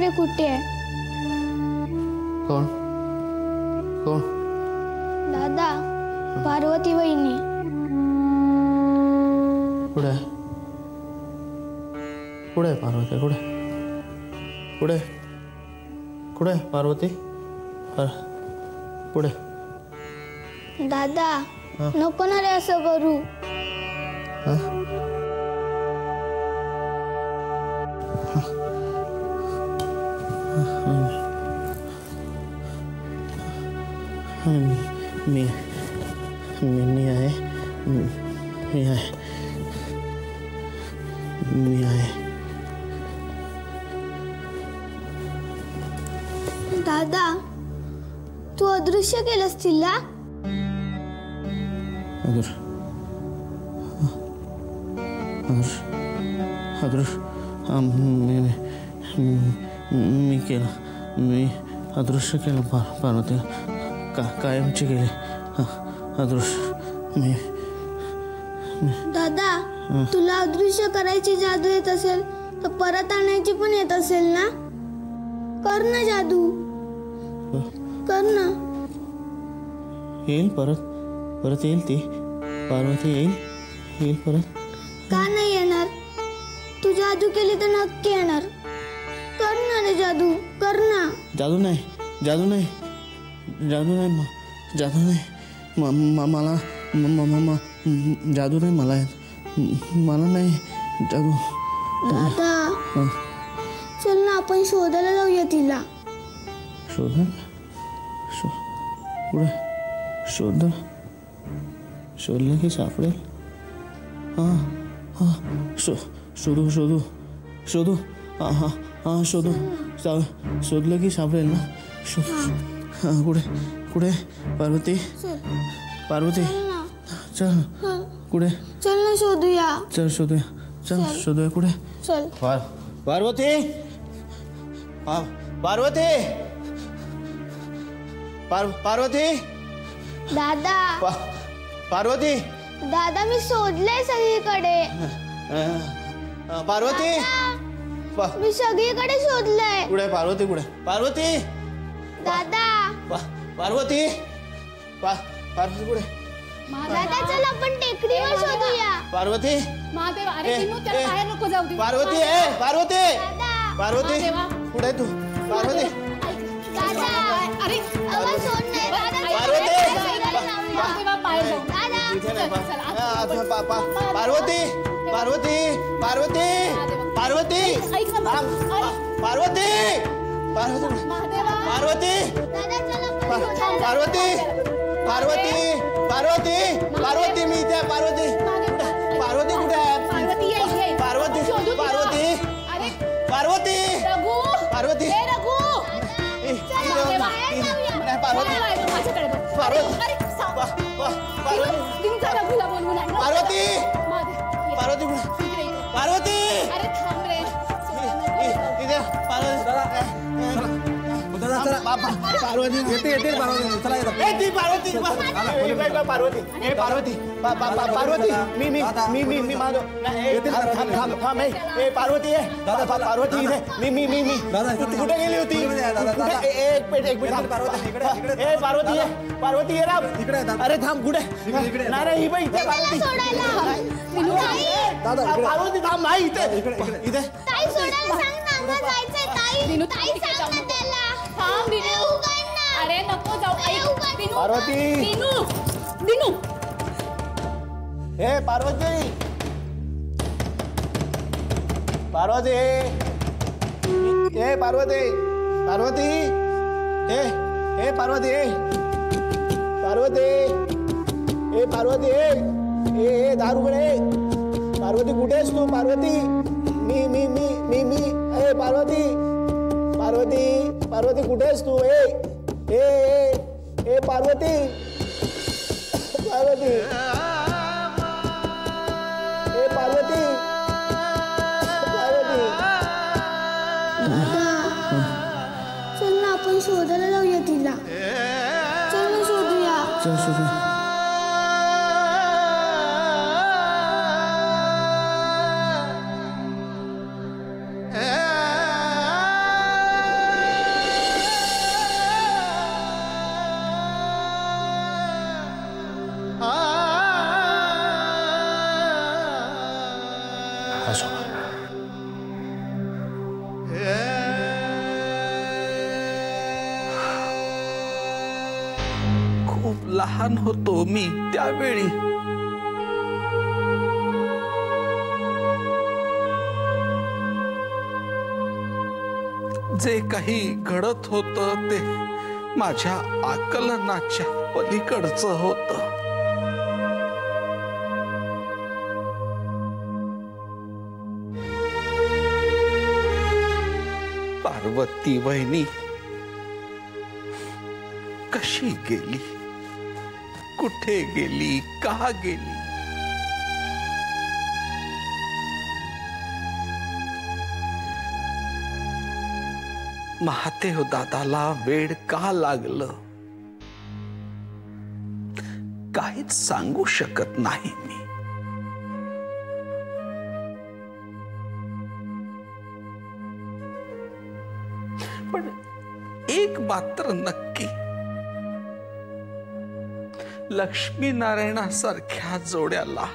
रे कुठे आहे? कोण कोण? दादा, पार्वती वहिनी. कुठे आहे? कुठे आहे पार्वती? कुठे कुठे कुठे आहे पार्वती? कुठे? दादा, नको ना रे असं करू. मी आहे. दादा, तू अदृश्य केलंस तिला? मी केलं. मी अदृश्य केलं पार्वतीला. कायमची केली अदृश्य मी. दादा, तुला अदृश्य करायची जादू येत असेल तर परत आणायची पण येत असेल ना? कर ना जादू, कर ना. येईल परत येईल ती पार्वती. येईल परत. का नाही येणार? तू जादू केली तर नक्की येणार. कर ना रे जादू, कर ना. जादू नाही मला जादू नाही मला नाही जादू. दादा, चल ना आपण शोधायला जाऊया तिला. शोधलं की सापडेल. शोधू शोधलं की सापडेल ना. कुठे पार्वती? चल. कुठे? चल ना शोधूया. चल शोधूया. कुठे? चल. पार्वती. दादा, पार्वती. दादा मी शोधलंय सगळीकडे. पार्वती. मी सगळीकडे शोधलंय. कुठे पार्वती? दादा. पार्वती कुठे? दादा, चल आपण टेकडीवर शोधूया. पार्वती. महादेव, अरे किनू त्याला बाहेर नको जाऊ दे. पार्वती कुठे तू? पार्वती. दादा, अरे आवाज सोड नाही. दादा, महादेवा बाहेर जाऊ. पार्वती. मी इथे. पार्वती कुठे आहे? पार्वती. पार्वती येते. पार्वती मी माधव. पार्वती आहे. पार्वती मी कुठे गेली होती? एक मिनिट. पार्वती आहे राम. अरे थांब. कुठे? नाही ही बाई इथे. पार्वती थांब. नाही इथे. ताई सोडायला सांग ना. आम्हाला जायचंय ताई. ताई सांग ना त्याला. थांब दिनू. अरे नको जाऊ. पार्वती. दिनू. हे पार्वती. हे पार्वती. हे पार्वती. हे दारुगडे. पार्वती कुठेस तू? पार्वती. मी. हे पार्वती कुठेस तू? हे पार्वती. चल ना आपण शोधायला जाऊया तिला. चल ना शोधूया. खूप लहान होतो मी त्यावेळी. जे काही घडत होतं ते माझ्या आकलनाच्या पलीकडचं होतं. पार्वती वहिनी कशी गेली, कुठे गेली, का गेली, महादेव दादाला वेड का लागलं काहीच सांगू शकत नाही मी. पण एक मात्र नक्की, लक्ष्मीनारायणासारख्या जोड्याला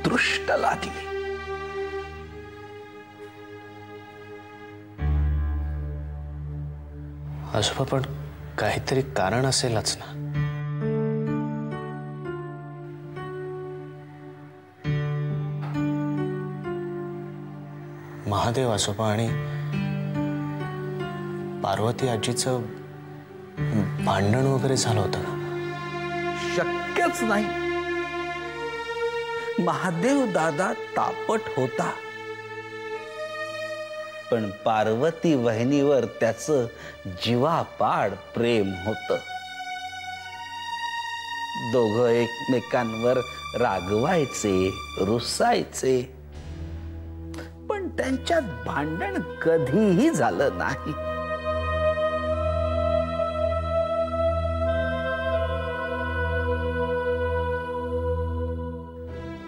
दृष्ट लागली. आजोबा पण काहीतरी कारण असेलच ना. महादेव आजोबा आणि पार्वती आजीचं भांडण वगैरे झालं होतं का? शक्यच नाही. महादेव दादा तापट होता, पण पार्वती वहिनीवर त्याचं जीवापाड प्रेम होतं. दोघं एकमेकांवर रागवायचे, रुसायचे, पण त्यांच्यात भांडण कधीही झालं नाही.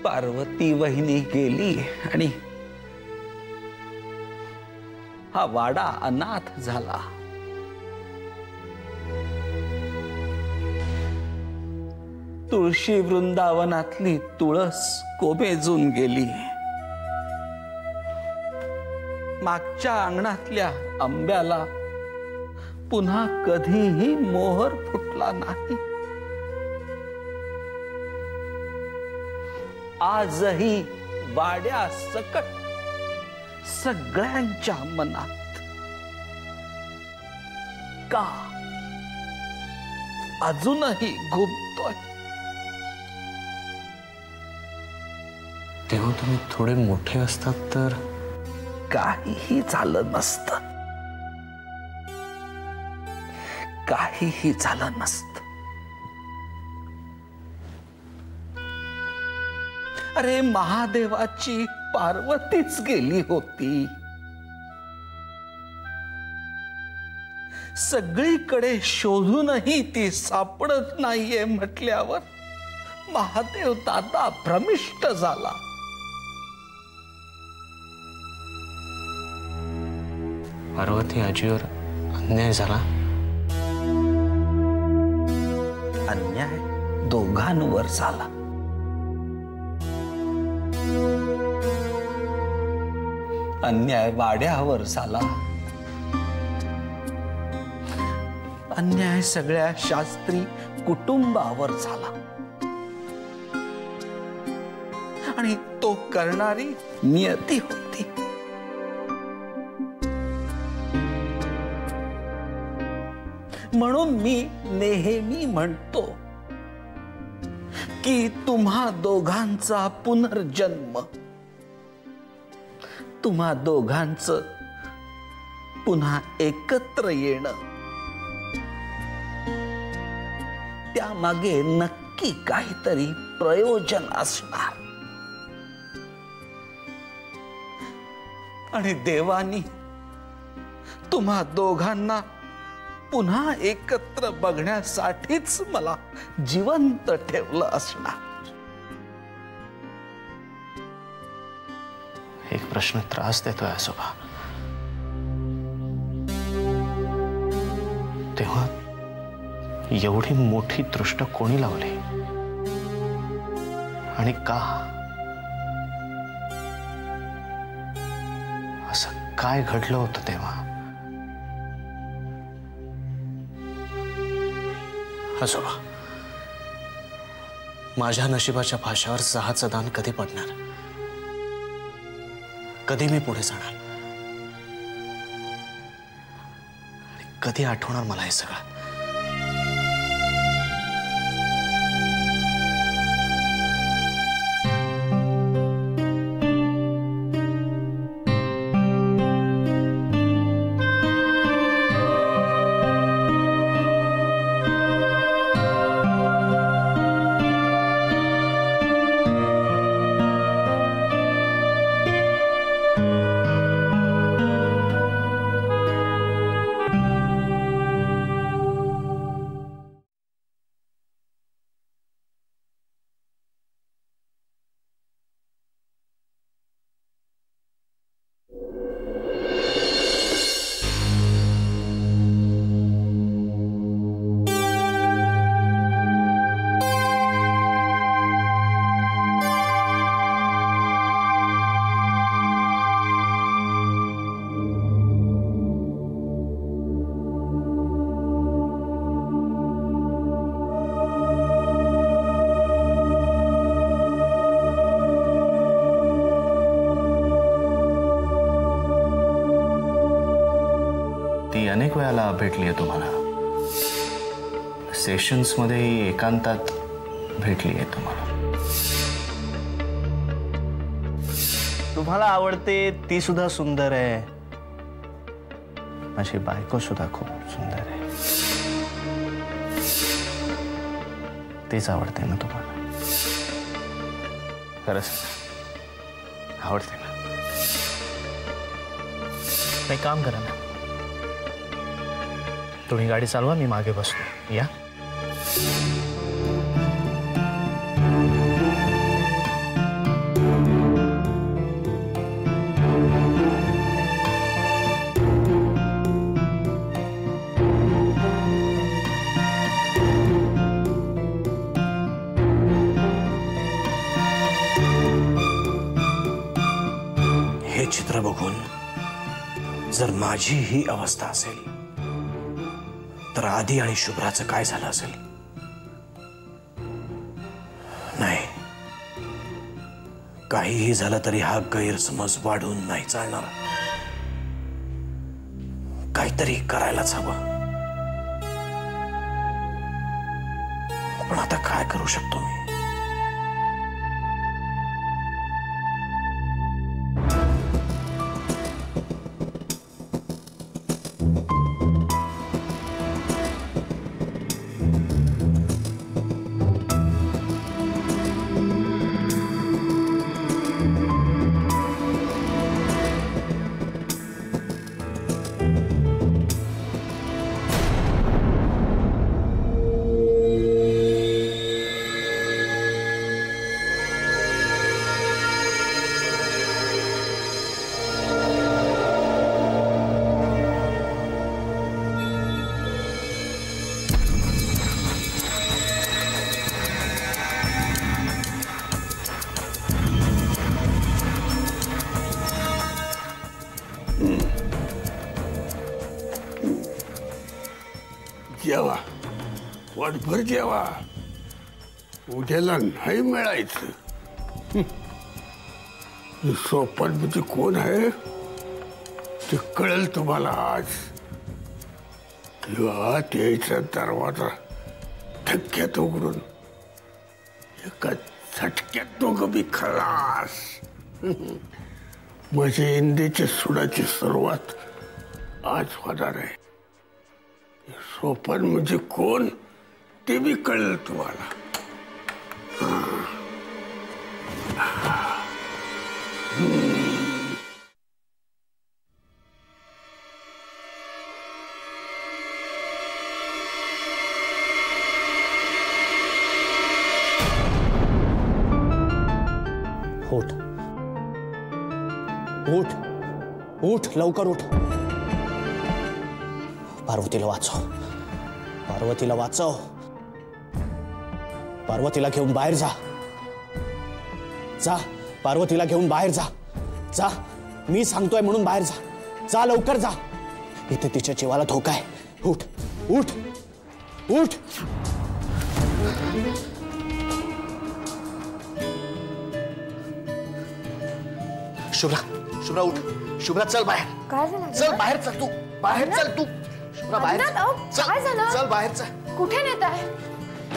पार्वती वहिनी गेली आणि हा वाडा अनाथ झाला. तुळशी वृंदावनातली तुळस कोमेजून गेली. मागच्या अंगणातल्या आंब्याला पुन्हा कधीही मोहर फुटला नाही. आजही वाड्या सकट सगळ्यांच्या मनात का अजूनही घुमतोय. तेव्हा तुम्ही थोडे मोठे असतात तर काहीही झालं नसतं, काहीही झालं नसतं. अरे महादेवाची पार्वतीच गेली होती. सगळीकडे शोधूनही ती सापडत नाहीये म्हटल्यावर महादेव दादा भ्रमिष्ट झाला. पार्वती आजीवर अन्याय झाला. अन्याय दोघांवर झाला. अन्याय वाड्यावर झाला. अन्याय सगळ्या शास्त्री कुटुंबावर झाला. आणि तो करणारी नियती होती. म्हणून मी नेहमी म्हणतो की तुम्हा दोघांचा पुनर्जन्म, तुम्हा दोघांचं पुन्हा एकत्र येणं, त्यामागे नक्की काहीतरी प्रयोजन असणार. आणि देवानी तुम्हा दोघांना पुन्हा एकत्र बघण्यासाठीच मला जिवंत ठेवलं असणार. एक प्रश्न त्रास देतोय आजोबा. तेव्हा एवढी मोठी दृष्ट कोणी लावली आणि का? असं काय घडलं होतं तेव्हा? आजोबा, माझ्या नशिबाच्या फाशावर सहाचं दान कधी पडणार? कधी मी पुढे जाणार? कधी आठवणार मला हे सगळं? ती अनेक वेळाला भेटली आहे तुम्हाला, सेशन्स मध्ये एकांतात भेटली आहे तुम्हाला. तुम्हाला आवडते ती सुद्धा सुंदर आहे, माझी बायको सुद्धा खूप सुंदर आहे. तीच आवडते ना तुम्हाला? खरंच आवडते ना? नाही, काम करा ना, तुम्ही गाडी चालवा, मी मागे बसतो. या. हे चित्र बघून जर माझी ही अवस्था असेल तर आदी आणि शुभ्राचं काय झालं असेल? नाही, काहीही झालं तरी हा गैरसमज वाढून नाही चालणार. काहीतरी करायलाच हवं. पण आता काय करू शकतो मी? जेवा, पोटभर जेवा, उद्याला नाही मिळायचं. सोपन म्हणजे कोण आहे ते कळेल तुम्हाला आज. किंवा त्याचा दरवाजा धक्क्यात उघडून एका झटक्यात दोघं बी खलास. माझ्या इंदेच्या सुडाची सुरुवात आज होणार आहे. सोपन म्हणजे कोण ते बी कळेल तुम्हाला. उठ उठ उठ, लवकर उठ. पार्वतीला वाचव, पार्वतीला वाचव. पार्वतीला घेऊन बाहेर जा. जा, पार्वतीला घेऊन बाहेर जा. जा, मी सांगतोय म्हणून बाहेर जा. जा, लवकर जा. इथे तिच्या जीवाला धोका आहे. उठ उठ उठ. शुभ्रा, शुभ्रा उठ. शुभ्रा चल बाहेर. काय झालं? चल बाहेर चल तू. बाहेर चल तू. शुभ्रा बाहेर अजित, अहो, काय झालं? चल बाहेर चल. कुठे नेताय?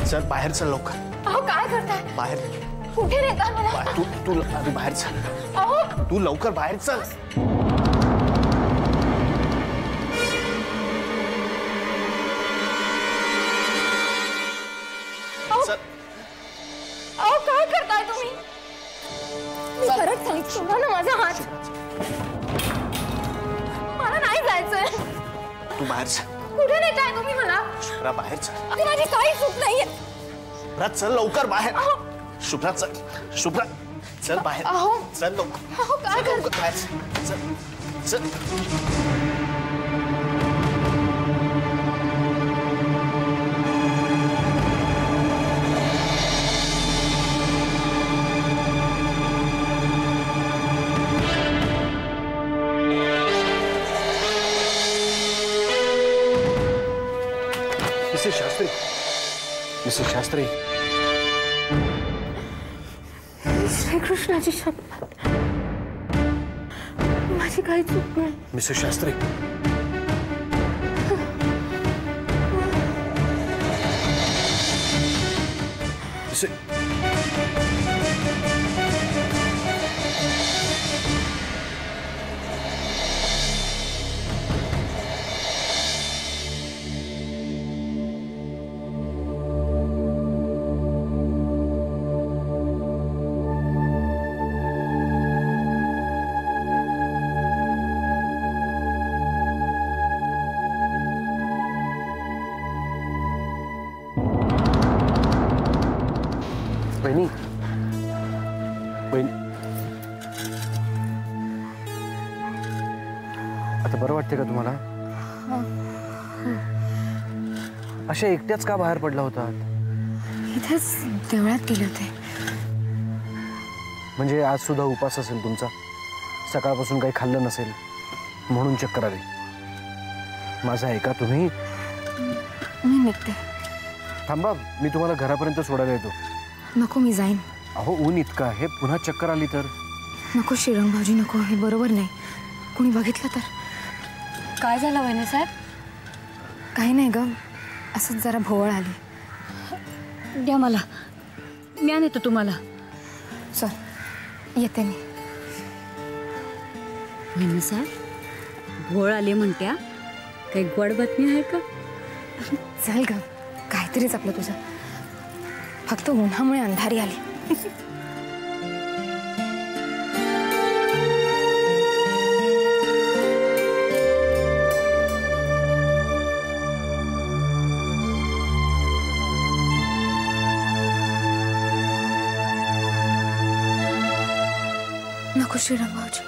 चल बाहेर चल लवकर. अहो काय करताय? बाहेर. कुठे नेताय मला? तू तू आधी बाहेर चल. अहो तू लवकर बाहेर चल. चल. अहो काय करताय तुम्ही? मी परत सांगितलं सोडा ना माझा हात. मला नाही जायचंय. तू बाहेर चल. कुठे नेताय तुम्ही मला? शुभ्रा बाहेर चल. अगं माझी काही चूक नाहीये. शुभ्रा चल लवकर बाहेर. शुभ्रा चल. शुभ्रा चल बाहेर. अहो. चल लवकर. अहो काय चल लवकर करताय? बाहेर चल. चल. मिसेस शास्त्री. मिसेस शास्त्री. श्रीकृष्णाची शपथ, माझी काही चूक नाही. मिसेस शास्त्री. बहिणी. बहिणी. आता बरं वाटते का तुम्हाला? अशा एकट्याच का बाहेर पडला होता? इथेच देवळात गेले होते. म्हणजे आज सुद्धा उपास असेल तुमचा? सकाळपासून काही खाल्लं नसेल म्हणून चक्कर आली. माझं ऐका तुम्ही. मी निघते. थांबा, मी तुम्हाला घरापर्यंत सोडायला येतो. नको, मी जाईन. अहो ऊन इतकं आहे, पुन्हा चक्कर आली तर? नको श्रीरंग भाऊजी, नको. हे बरोबर नाही. कुणी बघितलं तर? काय झालं वहिनी साहेब? काही नाही ग, असंच जरा भोवळ आली. द्या मला, मी आणतो तुम्हाला. चल येते मी. वहिनी साहेब, भोळ आले म्हणत्या. काही गोड बातमी आहे का? चल ग, काहीतरीच आपलं तुझं. फक्त उन्हामुळे अंधारी आली. नको श्रीरंग भाऊजी,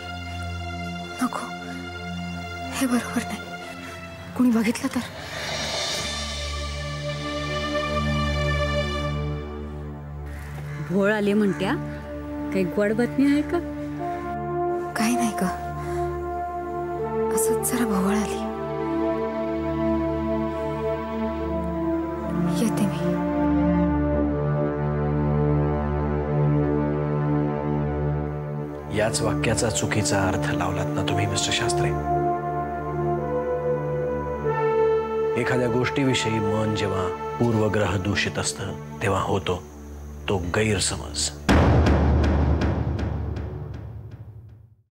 नको. हे बरोबर नाही. कुणी बघितलं तर? भोळ आले म्हणत्या. काही गोड बातमी आहे का? काही नाही ग, असंच जरा भोवळ आली. येते मी. याच वाक्याचा चुकीचा अर्थ लावलात ना तुम्ही मिस्टर शास्त्री. एखाद्या गोष्टीविषयी मन जेव्हा पूर्वग्रह दूषित असतं तेव्हा होतो तो गैरसमज.